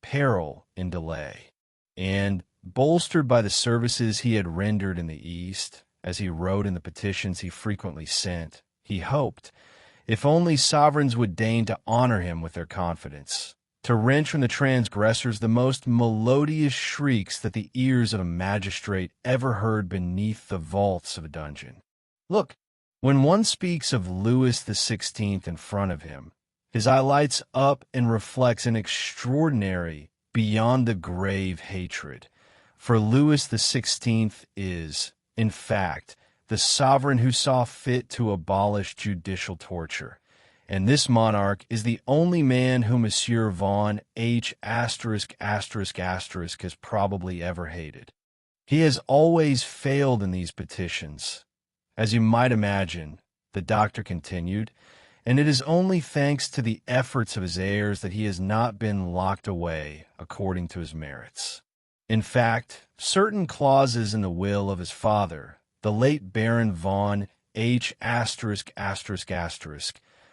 peril in delay, and, bolstered by the services he had rendered in the East, as he wrote in the petitions he frequently sent, he hoped, if only sovereigns would deign to honor him with their confidence, to wrench from the transgressors the most melodious shrieks that the ears of a magistrate ever heard beneath the vaults of a dungeon. Look, When one speaks of Louis XVI in front of him, his eye lights up and reflects an extraordinary, beyond the grave hatred. For Louis XVI is, in fact, the sovereign who saw fit to abolish judicial torture, and this monarch is the only man whom Monsieur von H*** has probably ever hated. He has always failed in these petitions, as you might imagine, the doctor continued, and it is only thanks to the efforts of his heirs that he has not been locked away according to his merits. In fact, certain clauses in the will of his father, the late Baron von H***,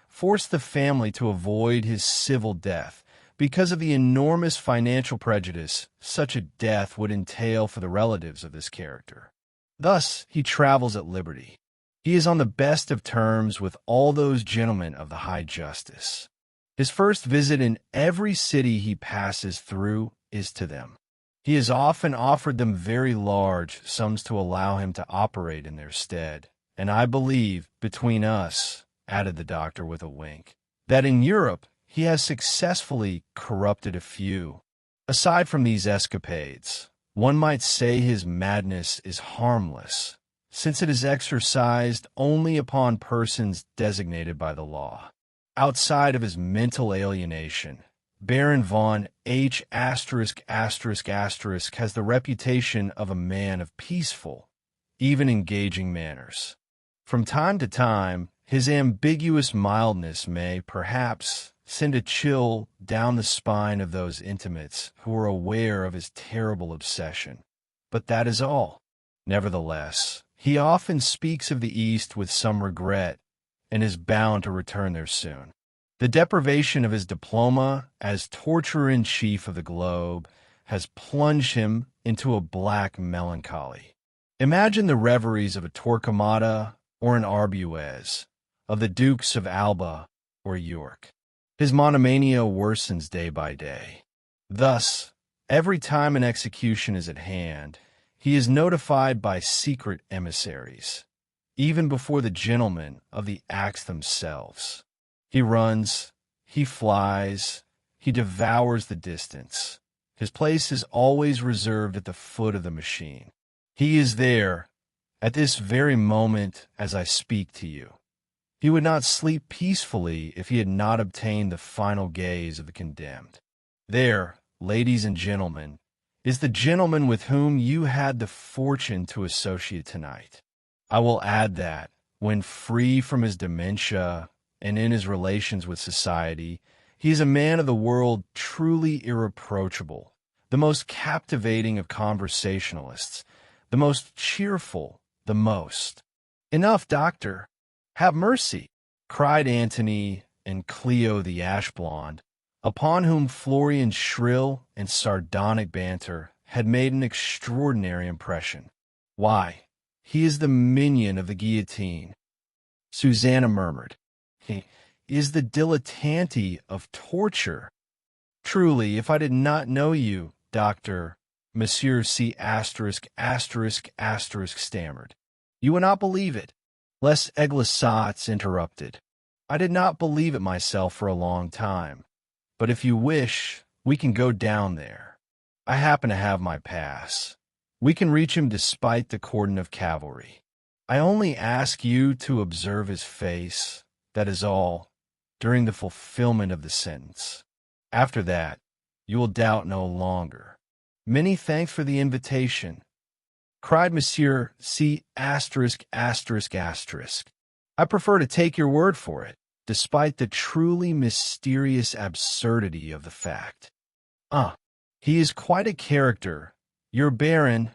forced the family to avoid his civil death because of the enormous financial prejudice such a death would entail for the relatives of this character. Thus, he travels at liberty. He is on the best of terms with all those gentlemen of the high justice. His first visit in every city he passes through is to them. He has often offered them very large sums to allow him to operate in their stead, and I believe, between us, added the doctor with a wink, that in Europe he has successfully corrupted a few. Aside from these escapades, one might say his madness is harmless, since it is exercised only upon persons designated by the law. Outside of his mental alienation, Baron von H** has the reputation of a man of peaceful, even engaging manners. From time to time, his ambiguous mildness may, perhaps, send a chill down the spine of those intimates who are aware of his terrible obsession. But that is all. Nevertheless, he often speaks of the East with some regret and is bound to return there soon. The deprivation of his diploma as torturer-in-chief of the globe has plunged him into a black melancholy. Imagine the reveries of a Torquemada or an Arbuez, of the Dukes of Alba or York. His monomania worsens day by day. Thus, every time an execution is at hand, he is notified by secret emissaries, even before the gentlemen of the acts themselves. He runs, he flies, he devours the distance. His place is always reserved at the foot of the machine. He is there, at this very moment as I speak to you. He would not sleep peacefully if he had not obtained the final gaze of the condemned. There, ladies and gentlemen, is the gentleman with whom you had the fortune to associate tonight. I will add that, when free from his dementia and in his relations with society, he is a man of the world truly irreproachable, the most captivating of conversationalists, the most cheerful, the most. Enough, doctor. Have mercy, cried Antony and Cleo the ash-blonde, upon whom Florian's shrill and sardonic banter had made an extraordinary impression. Why, he is the minion of the guillotine. Susanna murmured, he is the dilettante of torture. Truly, if I did not know you, Doctor, Monsieur C***, stammered, you would not believe it. Les Eglissats interrupted. I did not believe it myself for a long time, but if you wish, we can go down there. I happen to have my pass. We can reach him despite the cordon of cavalry. I only ask you to observe his face, that is all, during the fulfillment of the sentence. After that, you will doubt no longer. Many thanks for the invitation, cried Monsieur C***. I prefer to take your word for it, despite the truly mysterious absurdity of the fact. He is quite a character. Your Baron,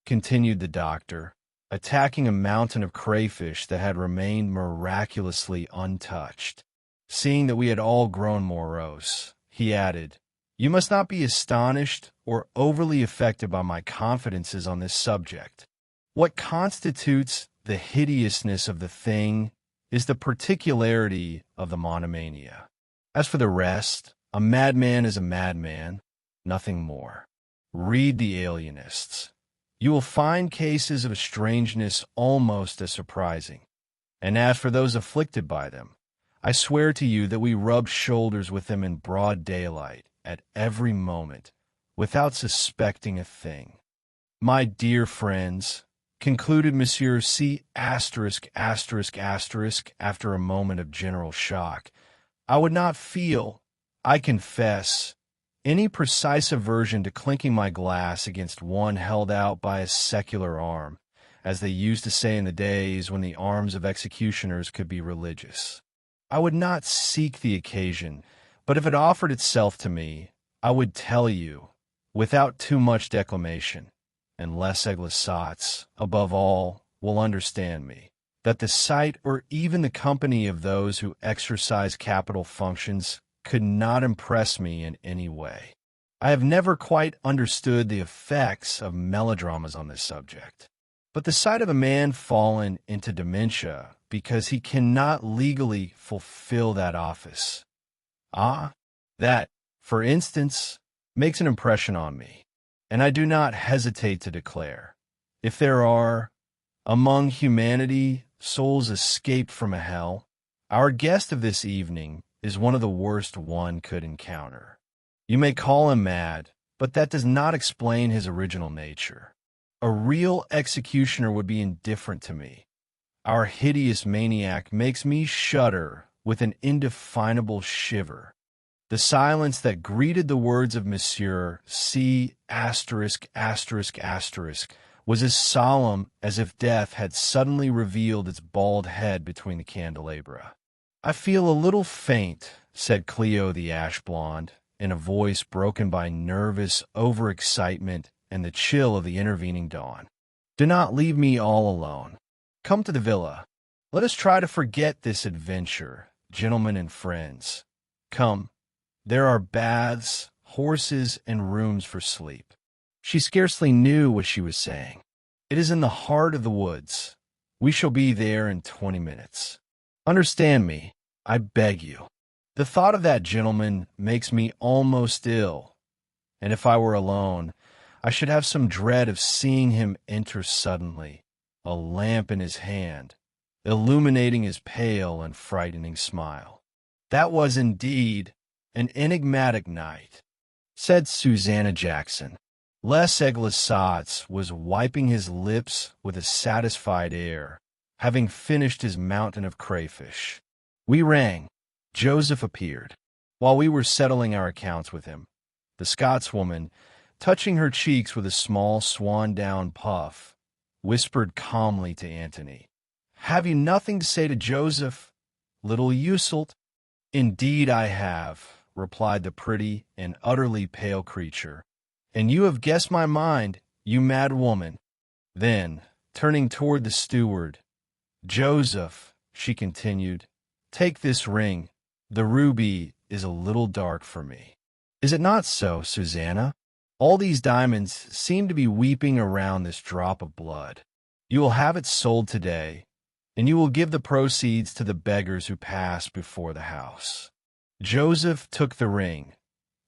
continued the doctor, attacking a mountain of crayfish that had remained miraculously untouched. Seeing that we had all grown morose, he added, you must not be astonished or overly affected by my confidences on this subject. What constitutes the hideousness of the thing is the particularity of the monomania. As for the rest, a madman is a madman, nothing more. Read the alienists. You will find cases of strangeness almost as surprising. And as for those afflicted by them, I swear to you that we rubbed shoulders with them in broad daylight, at every moment, without suspecting a thing. My dear friends, concluded Monsieur C****** after a moment of general shock, I would not feel, I confess, any precise aversion to clinking my glass against one held out by a secular arm, as they used to say in the days when the arms of executioners could be religious. I would not seek the occasion, but if it offered itself to me, I would tell you, without too much declamation, and les eglissats, above all, will understand me, that the sight or even the company of those who exercise capital functions could not impress me in any way. I have never quite understood the effects of melodramas on this subject, but the sight of a man fallen into dementia because he cannot legally fulfill that office, that, for instance, makes an impression on me. And I do not hesitate to declare, if there are, among humanity, souls escaped from a hell, our guest of this evening is one of the worst one could encounter. You may call him mad, but that does not explain his original nature. A real executioner would be indifferent to me. Our hideous maniac makes me shudder with an indefinable shiver. The silence that greeted the words of Monsieur C***** was as solemn as if death had suddenly revealed its bald head between the candelabra. "I feel a little faint," said Cleo the ash-blonde, in a voice broken by nervous overexcitement and the chill of the intervening dawn. "Do not leave me all alone. Come to the villa. Let us try to forget this adventure, gentlemen and friends. Come. There are baths, horses, and rooms for sleep." She scarcely knew what she was saying. "It is in the heart of the woods. We shall be there in 20 minutes. Understand me, I beg you. The thought of that gentleman makes me almost ill, and if I were alone, I should have some dread of seeing him enter suddenly, a lamp in his hand, illuminating his pale and frightening smile." "That was indeed an enigmatic night," said Susanna Jackson. Les Eglissats was wiping his lips with a satisfied air, having finished his mountain of crayfish. We rang. Joseph appeared. While we were settling our accounts with him, the Scotswoman, touching her cheeks with a small swan-down puff, whispered calmly to Antony, "Have you nothing to say to Joseph, little Uselt?" "Indeed I have," replied the pretty and utterly pale creature, "and you have guessed my mind, you mad woman." Then, turning toward the steward, "Joseph," she continued, "take this ring. The ruby is a little dark for me. Is it not so, Susanna? All these diamonds seem to be weeping around this drop of blood. You will have it sold today, and you will give the proceeds to the beggars who pass before the house." Joseph took the ring,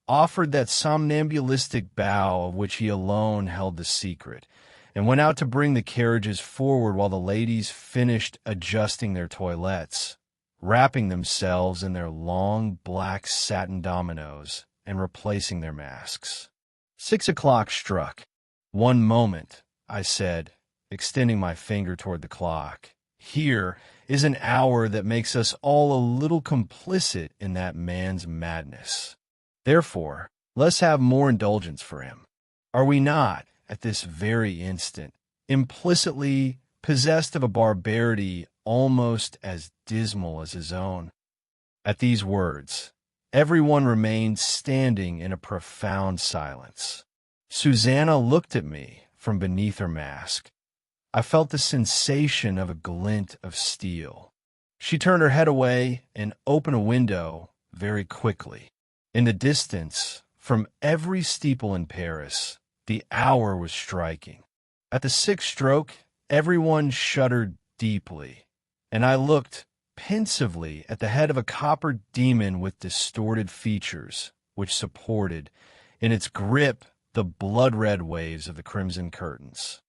offered that somnambulistic bow of which he alone held the secret, and went out to bring the carriages forward while the ladies finished adjusting their toilettes, wrapping themselves in their long black satin dominoes, and replacing their masks. 6 o'clock struck. "One moment," I said, extending my finger toward the clock. "Here is an hour that makes us all a little complicit in that man's madness. Therefore, let's have more indulgence for him. Are we not, at this very instant, implicitly possessed of a barbarity almost as dismal as his own?" At these words, everyone remained standing in a profound silence. Susanna looked at me from beneath her mask. I felt the sensation of a glint of steel. She turned her head away and opened a window very quickly. In the distance, from every steeple in Paris, the hour was striking. At the 6th stroke, everyone shuddered deeply, and I looked pensively at the head of a copper demon with distorted features, which supported, in its grip, the blood-red waves of the crimson curtains.